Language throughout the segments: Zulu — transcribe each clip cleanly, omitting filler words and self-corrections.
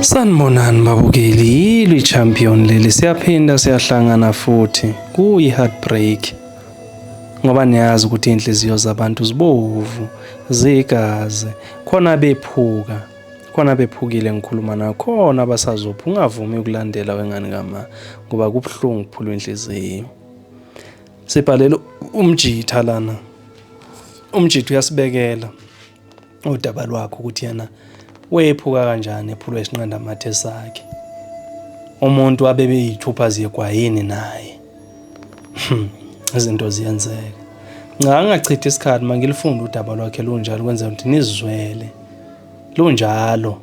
Sanibonani babukeli, i-champion leli siyaphinda siyahlangana futhi kuyi-heartbreak ngoba niyazi ukuthi inhliziyo zabantu zibovu zigazi, khona bephukile ngikhuluma nakhona abasazopha. Ungavumi ukulandela wengane kama ngoba kubuhlungu kuphula inhliziyo. Sibhalela umjitha lana, umjitha uyasibekela udaba lwakho ukuthi yana wephuka kanjani ephulwe isinqandamathe sakhe. Umuntu abebe yithupha ziyegwayini naye. Izinto ziyenzeka. Ngangachithi isikhathi mangilifunda udaba lwakhe lunjalo kwenzela ukuthi nizizwele. Lunjalo,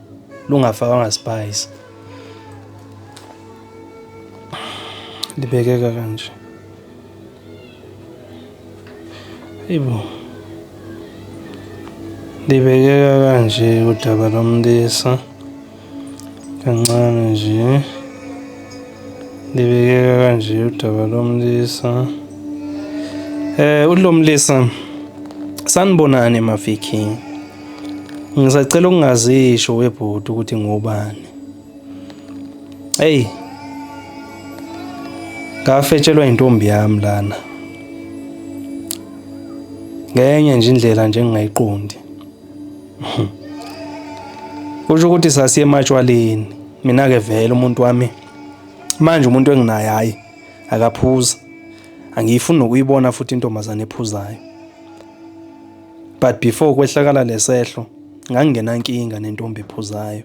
lungafakanga spice. Libekeka kanje. Yebo. Libekeka kanje udaba lomlisa. Kancane nje. Libekeka kanje udaba lomlisa. Ulomlisa sanibonani mafiki. Ngisacela ukungazisho webhuti ukuthi ngubani. Hey. Ngafetshelwa intombi yami lana. Ngenye nje indlela nje engingayiqondi. Kusho ukuthi sasiye ematshwaleni. Mina ke vele umuntu wami manje umuntu enginaye hayi akaphuza. Angifuni nokuyibona futhi intombazane ephuzayo. But before kwehlakala lesehlo ngangena inkinga nentombi ephuzayo.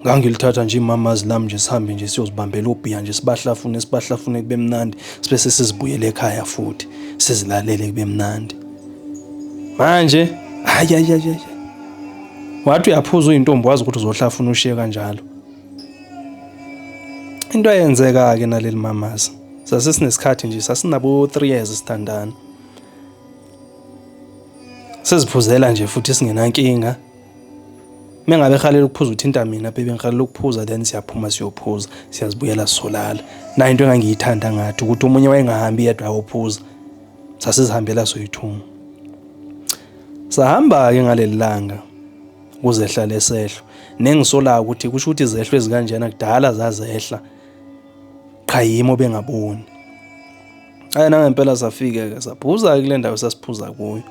Ngangilithatha nje imamazi lami nje sihambe nje siyozibambela ubhiya nje sibahlafune kube mnandi sibese sizibuyele ekhaya futhi sizilalele kube mnandi. Manje hayi wathi uyaphuza uyintombi wazi ukuthi uzohlafuna ushiye kanjalo. Into eyenzeka ke naleli mamazi sasinesikhathi nje sasinabo 3 years sithandana. Siziphuzela nje futhi singenankinga. Mengabe ekhalela ukuphuza uthinta mina bebe ngikhalela ukuphuza then siyaphuma siyophuza siyazibuyela sisolala. Na into engangiyithanda ngathi ukuthi umunye wayengahambi yedwa ayophuza. Sasizihambela soyithuma. Sahamba ke ngaleli langa kuzehla lesehlo. Nengisola ukuthi kusho ukuthi izehlo ezikanjena kudala zazehla. Cha yimo bengaboni. Ayena ngempela safika ke saphuza kule ndawo sasiphuza kuyo.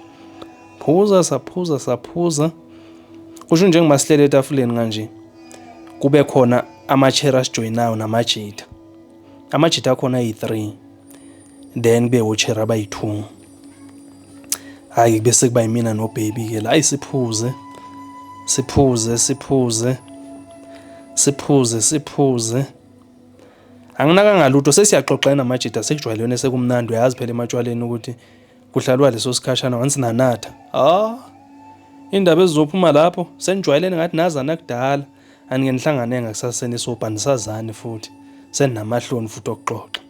Saphuza. Kusho nje ngimasihlele etafuleni kanje. Kube khona ama-chair asijoyinayo namajita. Amajita akhona ayi3. Then kube uchair abayi2. Hayi bese kuba yimina no baby ke la ayisiphuze. Siphuze. Anginaka ngalutho sesiyaxoxana namajita sekujwayelene sekumnandi uyazi phela ematshwaleni ukuthi kuhlalwa leso sikhashana once nanatha. Indaba ezizophuma lapho senijwayelene ngathi nazana kudala aningenihlangane ngakusasene sobhani sazane futhi senamahloni futhi okuxoxa.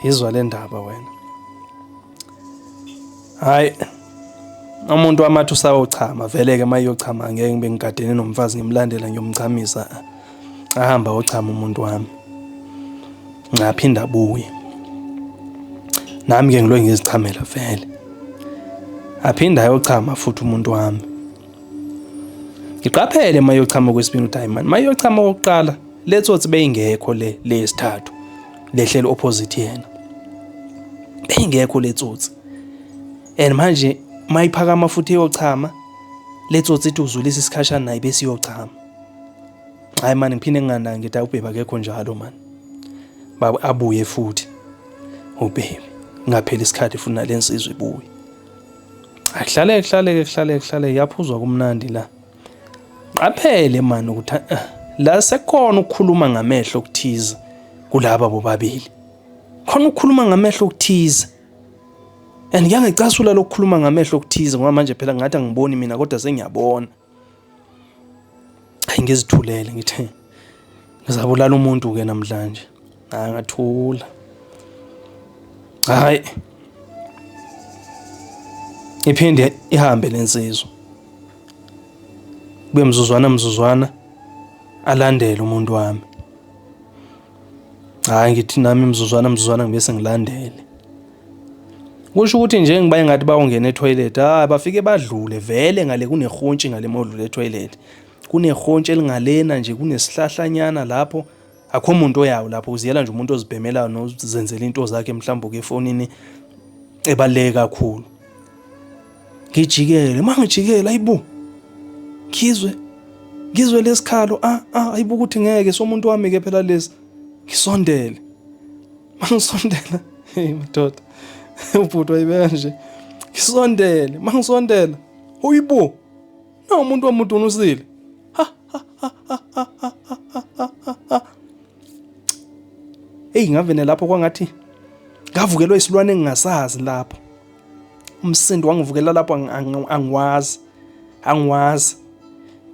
Izwa le ndaba wena. Hayi umuntu wamathu sawochama vele ke mayochama ngeke ngibe ngigadene nomfazi ngimlandela ngiyomchamisa. Ahamba ochama umuntu wami. Ngaphinda abuye. Nami ke ngilo ngizichamela vele. Aphinda ayochama futhi umuntu wami. Ngiqaphele mayochama kwesibini uthi hayi man mayochama oqala letsothi beyingekho lesithathu. Lehlele opposite yena. Beyingekho letsotsi. And manje mayiphakama futhi eyochama letsotsi ithi uzulisa isikhashana naye bese iyochama. Hayi man ngiphinde ngingana ngithi ubhebe akekho njalo man. Baba abuye futhi. Ubhebe ngaphela isikhathi futhi nalensizwe ibuye. Kuhlale yaphuzwa kumnandi la. Qaphele man ukuthi la sekhona ukukhuluma ngamehlo okuthize kulabo bobabili. Khona ukukhuluma ngamehlo okuthize. And ngiyangicasula lokukhuluma ngamehlo okuthize ngoba manje phela ngathi angiboni mina kodwa sengiyabona. Ngizithulele ngithi ngizabulala umuntu ke namhlanje. Ngathula. Hayi. Iphinde ihambe lensizwa. Kube mzuzwana alandele umuntu wami. Hayi ngithi nami mzuzwana ngibese ngilandele. kusho ukuthi nje ngibaye ngathi bawongena etoilet bafike badlule vele ngale kunehontshi ngale modlule etoilet kunehontshi elingalena nje kunesihlahlanyana lapho akho umuntu oyawo lapho uziyela nje umuntu ozibhemela nozenzela into zakhe mhlawumbe ke efonini ebaleke kakhulu ngijikele mangijikela ayibu ngizwe lesikhalo ayibu ukuthi ngeke somuntu wami ke phela lesi ngisondele mangisondela hey madoda ubhuti wayibeka nje ngisondele mangisondela uyibo no umuntu wamudunusile hey ngavene lapho kwangathi ngavukelwa isilwane engingasazi lapho umsindo wangivukela lapho angiwazi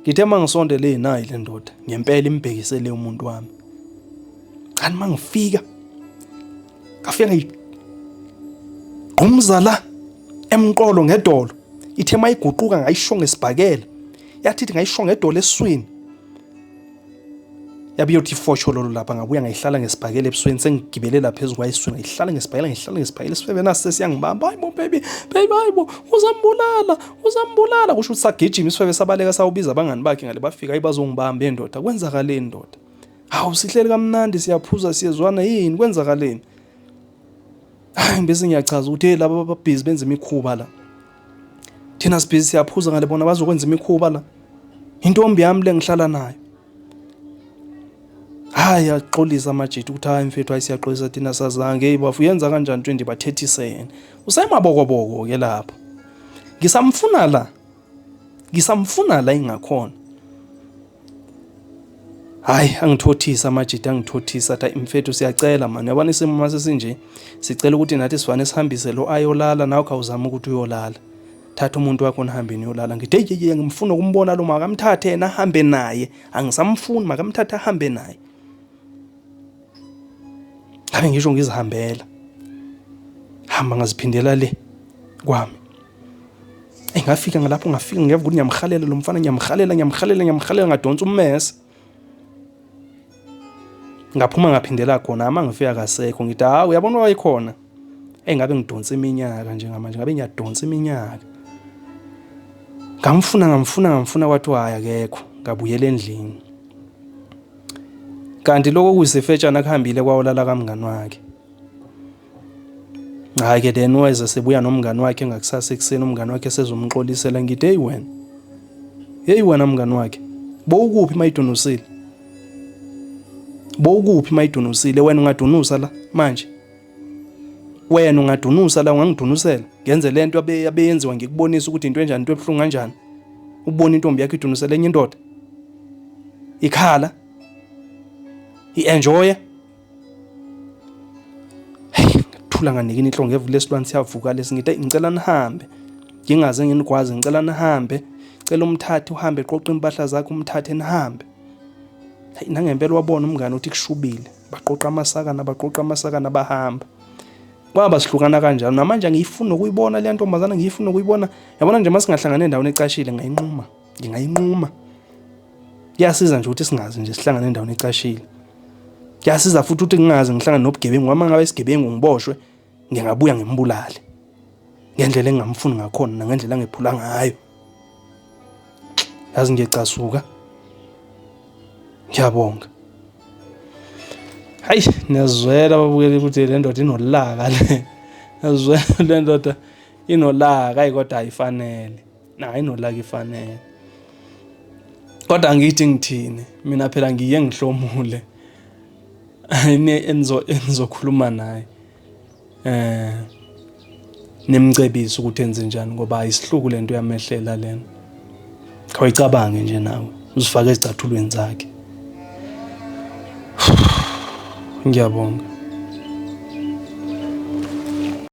ngithe mangisondele nayi le ndoda ngempela imbhekisele umuntu wami kanti mangifika ngqumza la emqolo ngedolo ithe mayiguquka ngayishonga esibhakela yathi ngayishonga edolo esiswini yabiyothi fosholo lapha ngabuya ngayihlala ngesibhakela ebusweni sengigibelela phezulu kwayiswini ngayihlala ngesibhakela isifebe nasi siyangibamba hayibo baby hayibo uzambulala kusho ukuthi sagijima isifebe sabaleka sawubiza abangani bakhe ngale bafika ayibazongibamba endoda kwenzakaleni ndoda hawu sihleli kamnandi siyaphuza siyezwana yini kwenzakaleni hayi bese ngiyachaza ukuthi laba babhizi benza imikhuba la thina sibhizi siyaphuza ngale bona bazokwenza imikhuba la intombi yami lengihlala nayo hayi yaxolisa amajiti ukuthi hayi mfethu ayisiyaxolisa thina sazange hey bafu yenza kanjani 20 ba30 yena usemabokoboko ke lapho ngisamfuna la ingakhona hayi angithothisa amajiti angithothisa athi mfethu siyacela man yabona isimo mase sinje sicela ukuthi nathi sifane sihambise lo ayolala nawe khawuzama ukuthi uyolala thatha umuntu wakho nihambeni uyolala ngithi hey ngimfuna ukumbona lo makamthathe yena ahambe naye angisamfuni makamthathe ahambe naye ngabe ngisho ngizihambela hamba ngaziphindela le kwami ngafika ngalapho ngafika ngevuka ukuthi ngiyamkhalela lo mfana ngiyamkhalela ngadonsa ummese ngaphuma ngaphindela khona mangifika kasekho ngithi hawu uyabona wayikhona ngabe ngidonsa iminyaka njengamanje ngabe ngiyadonsa iminyaka ngamfuna kwathi haya akekho ngabuyela endlini kanti lokho kuyisifetshana kuhambile kwawolala kamngani wakhe hayi ke then weza sebuya nomngani wakhe ngakusasa ekseni umngani wakhe sezomxolisela ngithi hey wena mngani wakhe bowukuphi mayidonusile wena ungadunusa la manje wena ungadunusa la ungangidunusela ngenze lento abeyenziwa ngikubonisa ukuthi into enjani into ebhlungu kanjani ubona intombi yakhe idunusela enye indoda ikhala i-enjoya ngathula nganikini inhlongo ngevule esilwane siyavuka lesingithi ngicela nihambe ngingaze nginigwaze ngicela nihambe cela umthathe uhambe eqoqa impahla zakhe umthathe nihambe hayi nangempela wabona umngane uthi kushubile baqoqa amasakana bahamba kwaba sihlukana kanjalo namanje ngiyifuna ukuyibona le ntombazana ngiyifuna ukuyibona yabona nje masingahlangana endaweni ecashile ngingayinquma yasiza nje ukuthi singazi nje sihlangana endaweni ecashile yasiza futhi ukuthi ngingazi ngihlangana nobugebengu ngoba ngabe isigebengu ngiboshwe ngingabuya ngimbulale ngendlela engamfuni ngakhona nangendlela engephula ngayo yazi ngiyacasuka ngiyabonga hayi nezwela babukela ukuthi le ndoda inolaka nezwela le ndoda inolaka ayikodwa ayifanele inolaka ifanele kodwa ngithi ngithini mina phela ngiye ngihlomule enzokhuluma naye nimcebisa ukuthi enze njani ngoba ayisihluku lento yamehlela lena kawayicabange nje nawe uzifake ezicathulweni zakhe ngiyabonga.